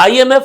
IMF,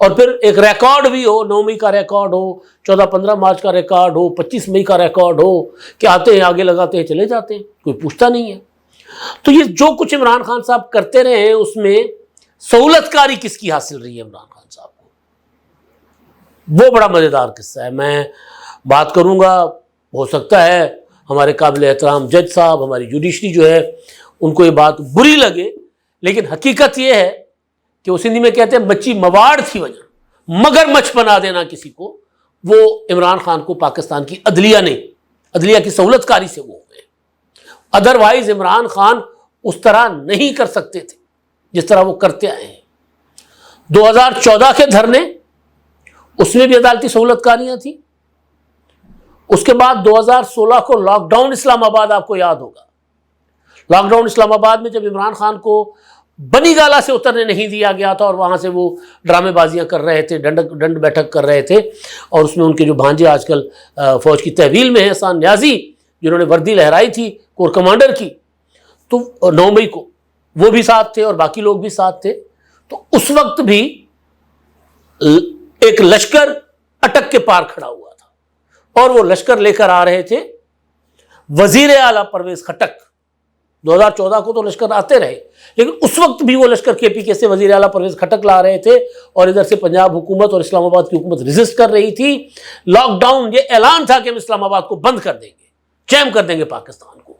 اور پھر ایک ریکارڈ بھی ہو، 9 مئی کا ریکارڈ ہو، 14-15 مارچ کا ریکارڈ ہو، 25 مئی کا ریکارڈ ہو کہ آتے ہیں آگے لگاتے ہیں چلے جاتے ہیں، کوئی پوچھتا نہیں ہے۔ تو یہ جو کچھ عمران خان صاحب کرتے رہے ہیں اس میں سہولت کاری کس کی حاصل رہی ہے عمران خان صاحب کو، وہ بڑا مزیدار قصہ ہے۔ میں بات کروں گا، ہو سکتا ہے ہمارے قابل احترام جج صاحب، ہماری جوڈیشری جو ہے ان کو یہ بات بری لگے، لیکن حقیقت یہ ہے کہ وہ سندھی میں کہتے ہیں مچھی مواڑ تھی وجہ، مگر مچھ بنا دینا کسی کو، وہ عمران خان کو پاکستان کی عدلیہ کی سہولت کاری سے وہ ہوئے۔ ادروائز عمران خان اس طرح نہیں کر سکتے تھے جس طرح وہ کرتے آئے ہیں۔ 2014 کے دھرنے، اس میں بھی عدالتی سہولت کاریاں تھیں۔ اس کے بعد 2016 کو لاک ڈاؤن اسلام آباد، آپ کو یاد ہوگا، لاک ڈاؤن اسلام آباد میں جب عمران خان کو بنی گالا سے اترنے نہیں دیا گیا تھا اور وہاں سے وہ ڈرامے بازیاں کر رہے تھے، ڈنڈ بیٹھک کر رہے تھے، اور اس میں ان کے جو بھانجے آج کل فوج کی تحویل میں ہیں، احسان نیازی، جنہوں نے وردی لہرائی تھی کور کمانڈر کی، تو 9 مئی کو وہ بھی ساتھ تھے اور باقی لوگ بھی ساتھ تھے۔ تو اس وقت بھی ایک لشکر اٹک کے پار کھڑا ہوا تھا اور وہ لشکر لے کر آ رہے تھے وزیر اعلیٰ پرویز خٹک۔ 2014 کو تو لشکر آتے رہے، لیکن اس وقت بھی وہ لشکر کے پی کے سے وزیر اعلیٰ پرویز خٹک لا رہے تھے، اور ادھر سے پنجاب حکومت اور اسلام آباد کی حکومت ریزسٹ کر رہی تھی۔ لاک ڈاؤن، یہ اعلان تھا کہ ہم اسلام آباد کو بند کر دیں گے، جیم کر دیں گے پاکستان کو۔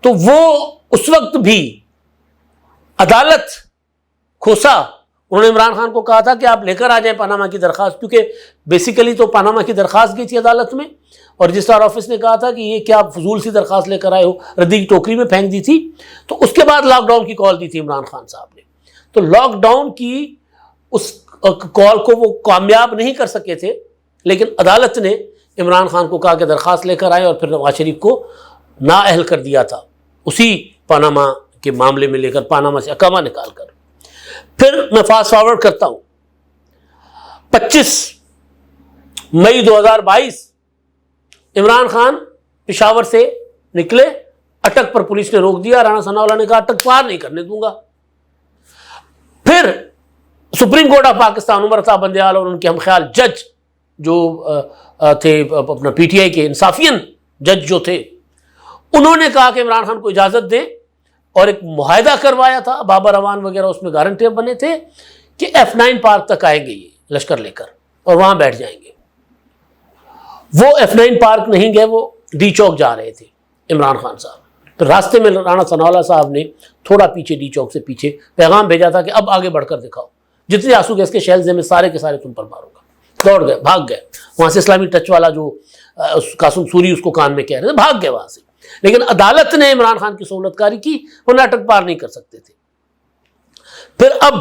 تو وہ اس وقت بھی عدالت کھوسا، انہوں نے عمران خان کو کہا تھا کہ آپ لے کر آ جائیں پاناما کی درخواست، کیونکہ بیسیکلی تو پاناما کی درخواست گئی تھی عدالت میں، اور رجسٹرار آفس نے کہا تھا کہ یہ کیا فضول سی درخواست لے کر آئے ہو، ردی کی ٹوکری میں پھینک دی تھی۔ تو اس کے بعد لاک ڈاؤن کی کال دی تھی عمران خان صاحب نے۔ تو لاک ڈاؤن کی اس کال کو وہ کامیاب نہیں کر سکے تھے، لیکن عدالت نے عمران خان کو کہا کہ درخواست لے کر آئے، اور پھر نواز شریف کو نااہل کر دیا تھا اسی پاناما کے معاملے میں لے کر، پاناما سے اقامہ نکال کر۔ پھر میں فاسٹ فارورڈ کرتا ہوں، 25 مئی 2022 عمران خان پشاور سے نکلے، اٹک پر پولیس نے روک دیا، رانا ثناءاللہ نے کہا اٹک پار نہیں کرنے دوں گا۔ پھر supreme court of Pakistan, Umar Ata Bandial اور ان کے ہم خیال جج جو تھے اپنا پی ٹی آئی کے انصافین جج جو تھے، انہوں نے کہا کہ عمران خان کو اجازت دیں، اور ایک معاہدہ کروایا تھا، بابر اعوان وغیرہ اس میں گارنٹیر بنے تھے کہ F9 پارک تک آئیں گے یہ لشکر لے کر اور وہاں بیٹھ جائیں گے۔ وہ F9 پارک نہیں گئے، وہ ڈی چوک جا رہے تھے عمران خان صاحب۔ تو راستے میں رانا ثناءاللہ صاحب نے تھوڑا پیچھے ڈی چوک سے پیچھے پیغام بھیجا تھا کہ اب آگے بڑھ کر دکھاؤ، جتنے آنسو گیس کے شیلز ہیں میں سارے کے سارے تم پر ماروں گا۔ دوڑ گئے، بھاگ گئے، وہاں سے اسلامی ٹچ والا جو قاسم سوری اس کو کان میں کہہ رہے تھے، بھاگ گئے وہاں سے۔ لیکن عدالت نے عمران خان کی سہولت کاری کی، وہ ناٹک پار نہیں کر سکتے تھے۔ پھر اب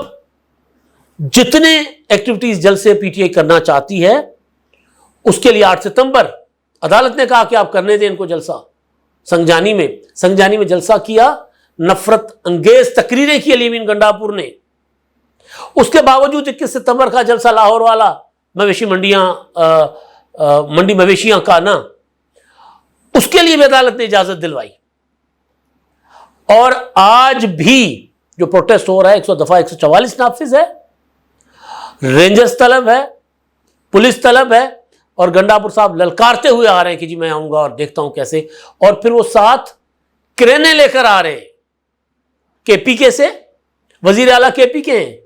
جتنے ایکٹیویٹیز جلسے پی ٹی آئی کرنا چاہتی ہے، اس کے لیے 8 ستمبر عدالت نے کہا کہ آپ کرنے دیں ان کو جلسہ۔ سنگجانی میں جلسہ کیا، نفرت انگیز تقریریں کی علی امین گنڈاپور نے۔ اس کے باوجود 21 ستمبر کا جلسہ لاہور والا، مویشی منڈی مویشیاں کا نا، اس کے لیے بھی عدالت نے اجازت دلوائی۔ اور آج بھی جو پروٹیسٹ ہو رہا ہے، 144 نافذ ہے، رینجرز طلب ہے، پولیس طلب ہے، اور گنڈاپور صاحب للکارتے ہوئے آ رہے ہیں کہ جی میں آؤں گا اور دیکھتا ہوں کیسے، اور پھر وہ ساتھ کرینے لے کر آ رہے ہیں، کے پی کے سے، وزیر اعلیٰ کے پی کے ہیں،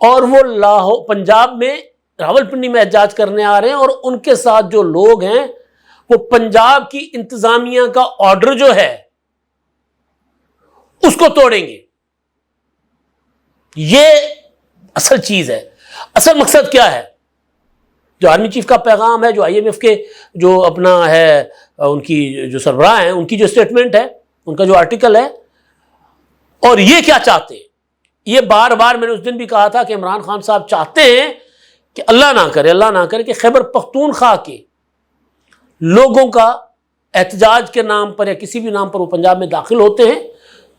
اور وہ لاہور پنجاب میں راولپنڈی میں احتجاج کرنے آ رہے ہیں، اور ان کے ساتھ جو لوگ ہیں وہ پنجاب کی انتظامیہ کا آرڈر جو ہے اس کو توڑیں گے۔ یہ اصل چیز ہے۔ اصل مقصد کیا ہے؟ جو آرمی چیف کا پیغام ہے، جو آئی ایم ایف کے جو اپنا ہے ان کی جو سربراہ ہیں، ان کی جو اسٹیٹمنٹ ہے، ان کا جو آرٹیکل ہے، اور یہ کیا چاہتے ہیں؟ یہ بار بار میں نے اس دن بھی کہا تھا کہ عمران خان صاحب چاہتے ہیں کہ اللہ نہ کرے کہ خیبر پختونخوا کے لوگوں کا احتجاج کے نام پر یا کسی بھی نام پر وہ پنجاب میں داخل ہوتے ہیں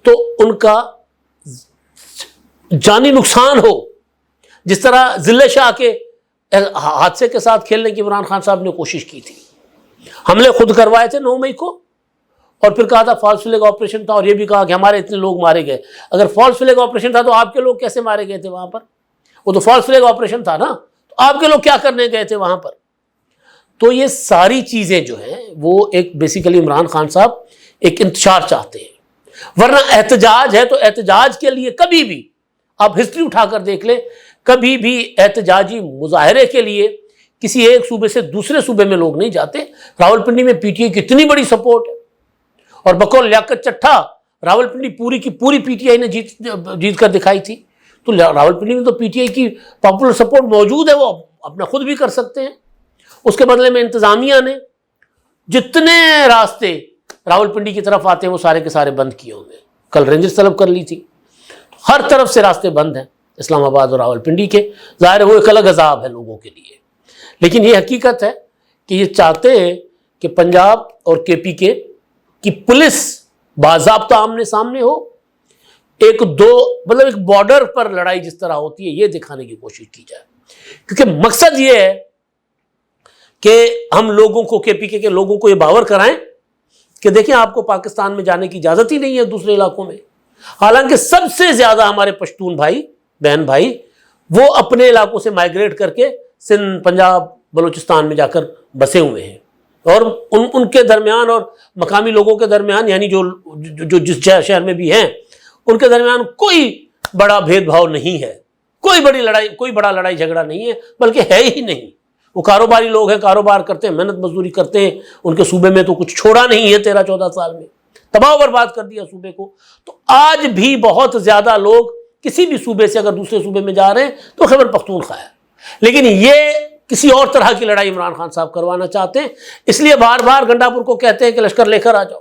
تو ان کا جانی نقصان ہو، جس طرح ضلع شاہ کے حادثے کے ساتھ کھیلنے کی عمران خان صاحب نے کوشش کی تھی۔ حملے خود کروائے تھے 9 مئی کو، اور پھر کہا تھا فالس فلیگ آپریشن تھا، اور یہ بھی کہا کہ ہمارے اتنے لوگ مارے گئے۔ اگر فالس فلیگ آپریشن تھا تو آپ کے لوگ کیسے مارے گئے تھے وہاں پر؟ وہ تو فالس فلیگ آپریشن تھا نا. تو آپ کے لوگ کیا کرنے گئے تھے وہاں پر؟ تو یہ ساری چیزیں جو ہیں وہ ایک بیسیکلی عمران خان صاحب ایک انتشار چاہتے ہیں. ورنہ احتجاج ہے تو احتجاج کے لیے کبھی بھی آپ ہسٹری اٹھا کر دیکھ لیں, کبھی بھی احتجاجی مظاہرے کے لیے کسی ایک صوبے سے دوسرے صوبے میں لوگ نہیں جاتے. راولپنڈی میں پی ٹی آئی کی اتنی بڑی سپورٹ ہے, اور بقول لیاقت چٹھا راولپنڈی پوری کی پوری پی ٹی آئی نے جیت کر دکھائی تھی. تو راولپنڈی میں تو پی ٹی آئی کی پاپولر سپورٹ موجود ہے, وہ اپنا خود بھی کر سکتے ہیں. اس کے بدلے میں انتظامیہ نے جتنے راستے راولپنڈی کی طرف آتے ہیں وہ سارے کے سارے بند کیے ہوئے. کل رینجرز طلب کر لی تھی, ہر طرف سے راستے بند ہیں اسلام آباد اور راولپنڈی کے. ظاہر ہے وہ ایک الگ عذاب ہے لوگوں کے لیے, لیکن یہ حقیقت ہے کہ یہ چاہتے ہیں کہ پنجاب اور کے پی کے کی پولیس باضابطہ آمنے سامنے ہو, ایک بارڈر پر لڑائی جس طرح ہوتی ہے یہ دکھانے کی کوشش کی جائے. کیونکہ مقصد یہ ہے کہ ہم لوگوں کو, کے پی کے لوگوں کو یہ باور کرائیں کہ دیکھیں آپ کو پاکستان میں جانے کی اجازت ہی نہیں ہے دوسرے علاقوں میں. حالانکہ سب سے زیادہ ہمارے پشتون بھائی بہن بھائی وہ اپنے علاقوں سے مائیگریٹ کر کے سندھ, پنجاب, بلوچستان میں جا کر بسے ہوئے ہیں, اور ان کے درمیان اور مقامی لوگوں کے درمیان, یعنی جو جس شہر میں بھی ہیں ان کے درمیان کوئی بڑا بھید بھاؤ نہیں ہے, کوئی بڑا لڑائی جھگڑا نہیں ہے, بلکہ ہے ہی نہیں. وہ کاروباری لوگ ہیں, کاروبار کرتے ہیں, محنت مزدوری کرتے ہیں. ان کے صوبے میں تو کچھ چھوڑا نہیں ہے 13-14 سال میں, تباہ و برباد کر دیا صوبے کو. تو آج بھی بہت زیادہ لوگ کسی بھی صوبے سے اگر دوسرے صوبے میں جا رہے ہیں تو خیبر پختونخوا ہے, لیکن یہ کسی اور طرح کی لڑائی عمران خان صاحب کروانا چاہتے ہیں. اس لیے بار بار گنڈاپور کو کہتے ہیں کہ لشکر لے کر آ جاؤ,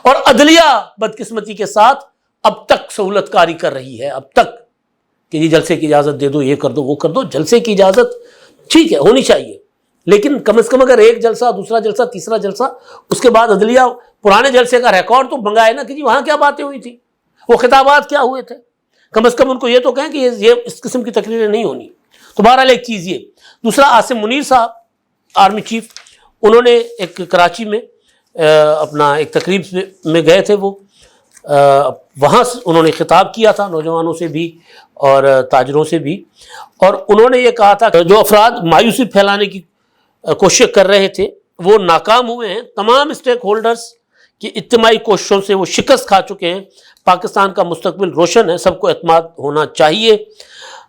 اور عدلیہ بدقسمتی کے ساتھ اب تک سہولت کاری کر رہی ہے, اب تک کہ یہ جلسے کی اجازت دے دو, یہ کر دو, وہ کر دو. جلسے کی اجازت ٹھیک ہے ہونی چاہیے, لیکن کم از کم اگر ایک جلسہ, دوسرا جلسہ, تیسرا جلسہ, اس کے بعد عدلیہ پرانے جلسے کا ریکارڈ تو منگائے نا کہ جی وہاں کیا باتیں ہوئی تھی, وہ خطابات کیا ہوئے تھے. کم از کم ان کو یہ تو کہیں کہ یہ اس قسم کی تقریریں نہیں ہونی. تو بہرحال ایک چیز یہ. دوسرا, عاصم منیر صاحب آرمی چیف, انہوں نے ایک کراچی میں اپنا ایک تقریب میں گئے تھے, وہ وہاں انہوں نے خطاب کیا تھا نوجوانوں سے بھی اور تاجروں سے بھی, اور انہوں نے یہ کہا تھا کہ جو افراد مایوسی پھیلانے کی کوشش کر رہے تھے وہ ناکام ہوئے ہیں. تمام اسٹیک ہولڈرز کی اجتماعی کوششوں سے وہ شکست کھا چکے ہیں. پاکستان کا مستقبل روشن ہے, سب کو اعتماد ہونا چاہیے.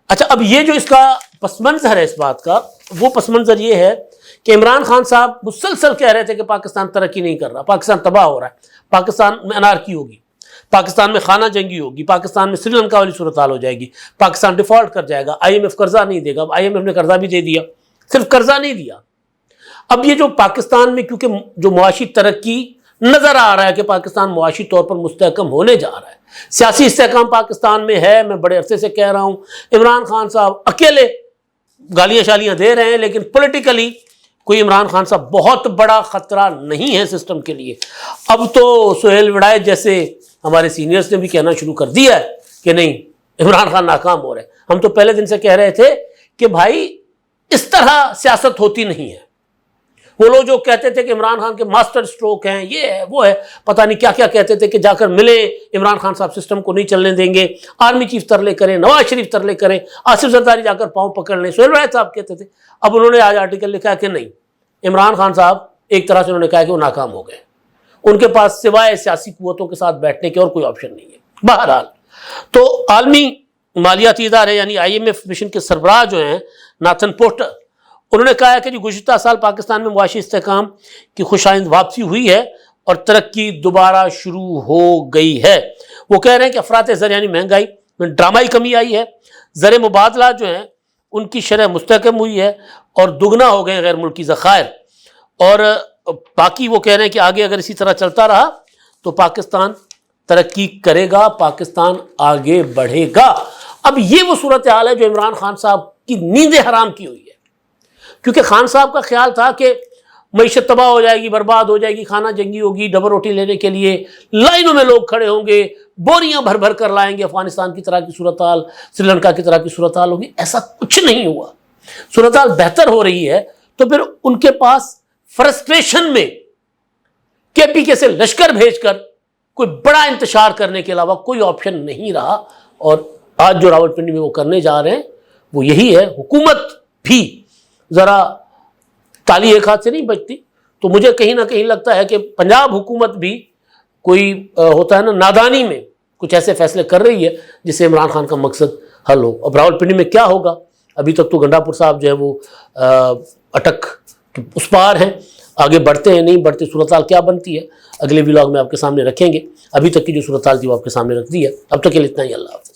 اچھا, اب یہ جو اس کا پس منظر ہے اس بات کا, وہ پس منظر یہ ہے کہ عمران خان صاحب مسلسل کہہ رہے تھے کہ پاکستان ترقی نہیں کر رہا, پاکستان تباہ ہو رہا ہے, پاکستان میں انارکی ہوگی, پاکستان میں خانہ جنگی ہوگی, پاکستان میں سری لنکا والی صورتحال ہو جائے گی, پاکستان ڈیفالٹ کر جائے گا, آئی ایم ایف قرضہ نہیں دے گا. اب آئی ایم ایف نے قرضہ بھی دے دیا, صرف قرضہ نہیں دیا. اب یہ جو پاکستان میں کیونکہ جو معاشی ترقی نظر آ رہا ہے کہ پاکستان معاشی طور پر مستحکم ہونے جا رہا ہے, سیاسی استحکام پاکستان میں ہے. میں بڑے عرصے سے کہہ رہا ہوں عمران خان صاحب اکیلے گالیاں شالیاں دے رہے ہیں, لیکن پولیٹیکلی کوئی عمران خان صاحب بہت بڑا خطرہ نہیں ہے سسٹم کے لیے. اب تو سہیل وڑائچ جیسے ہمارے سینئرز نے بھی کہنا شروع کر دیا ہے کہ نہیں عمران خان ناکام ہو رہے ہیں. ہم تو پہلے دن سے کہہ رہے تھے کہ بھائی اس طرح سیاست ہوتی نہیں ہے. وہ لوگ جو کہتے تھے کہ عمران خان کے ماسٹر سٹروک ہیں, یہ ہے وہ ہے, پتہ نہیں کیا کیا کہتے تھے کہ جا کر ملے عمران خان صاحب سسٹم کو نہیں چلنے دیں گے, آرمی چیف ترلے کریں, نواز شریف ترلے کریں, آصف زرداری جا کر پاؤں پکڑ لیں, سہیل وڑائچ صاحب کہتے تھے. اب انہوں نے آج آرٹیکل لکھا کہ نہیں, عمران خان صاحب ایک طرح سے انہوں نے کہا کہ وہ ناکام ہو گئے, ان کے پاس سوائے سیاسی قوتوں کے ساتھ بیٹھنے کے اور کوئی آپشن نہیں ہے. بہرحال تو عالمی مالیاتی ادارے یعنی آئی ایم ایف مشن کے سربراہ جو ہیں ناتھن پورٹر, انہوں نے کہا ہے کہ گزشتہ سال پاکستان میں معاشی استحکام کی خوشائند واپسی ہوئی ہے اور ترقی دوبارہ شروع ہو گئی ہے. وہ کہہ رہے ہیں کہ افراط زر یعنی مہنگائی میں ڈرامائی کمی آئی ہے, زر مبادلہ جو ہیں ان کی شرح مستحکم ہوئی ہے اور دگنا ہو گئے غیر ملکی ذخائر, اور باقی وہ کہہ رہے ہیں کہ آگے اگر اسی طرح چلتا رہا تو پاکستان ترقی کرے گا, پاکستان آگے بڑھے گا. اب یہ وہ صورتحال ہے جو عمران خان صاحب کی نیندیں حرام کی ہوئی ہے, کیونکہ خان صاحب کا خیال تھا کہ معیشت تباہ ہو جائے گی, برباد ہو جائے گی, خانہ جنگی ہوگی, ڈبل روٹی لینے کے لیے لائنوں میں لوگ کھڑے ہوں گے, بوریاں بھر بھر کر لائیں گے, افغانستان کی طرح کی صورتحال, سری لنکا کی طرح کی صورتحال ہوگی. ایسا کچھ نہیں ہوا, صورتحال بہتر ہو رہی ہے. تو پھر ان کے پاس فرسٹریشن میں کے پی کے سے لشکر بھیج کر کوئی بڑا انتشار کرنے کے علاوہ کوئی آپشن نہیں رہا, اور آج جو راولپنڈی میں وہ کرنے جا رہے ہیں وہ یہی ہے، حکومت بھی ذرا تالی ایک ہاتھ سے نہیں بجتی. تو مجھے کہیں نہ کہیں لگتا ہے کہ پنجاب حکومت بھی کوئی ہوتا ہے نا نادانی میں کچھ ایسے فیصلے کر رہی ہے جس سے عمران خان کا مقصد حل ہو. اب راولپنڈی میں کیا ہوگا، ابھی تک تو گنڈاپور صاحب جو ہے وہ اٹک اس پار ہیں، آگے بڑھتے ہیں نہیں بڑھتے، صورتحال کیا بنتی ہے اگلے ولاگ میں آپ کے سامنے رکھیں گے. ابھی تک کی جو صورتحال تھی وہ آپ کے سامنے رکھ دی ہے. اب تک کے لیے اتنا ہی. اللہ حافظ.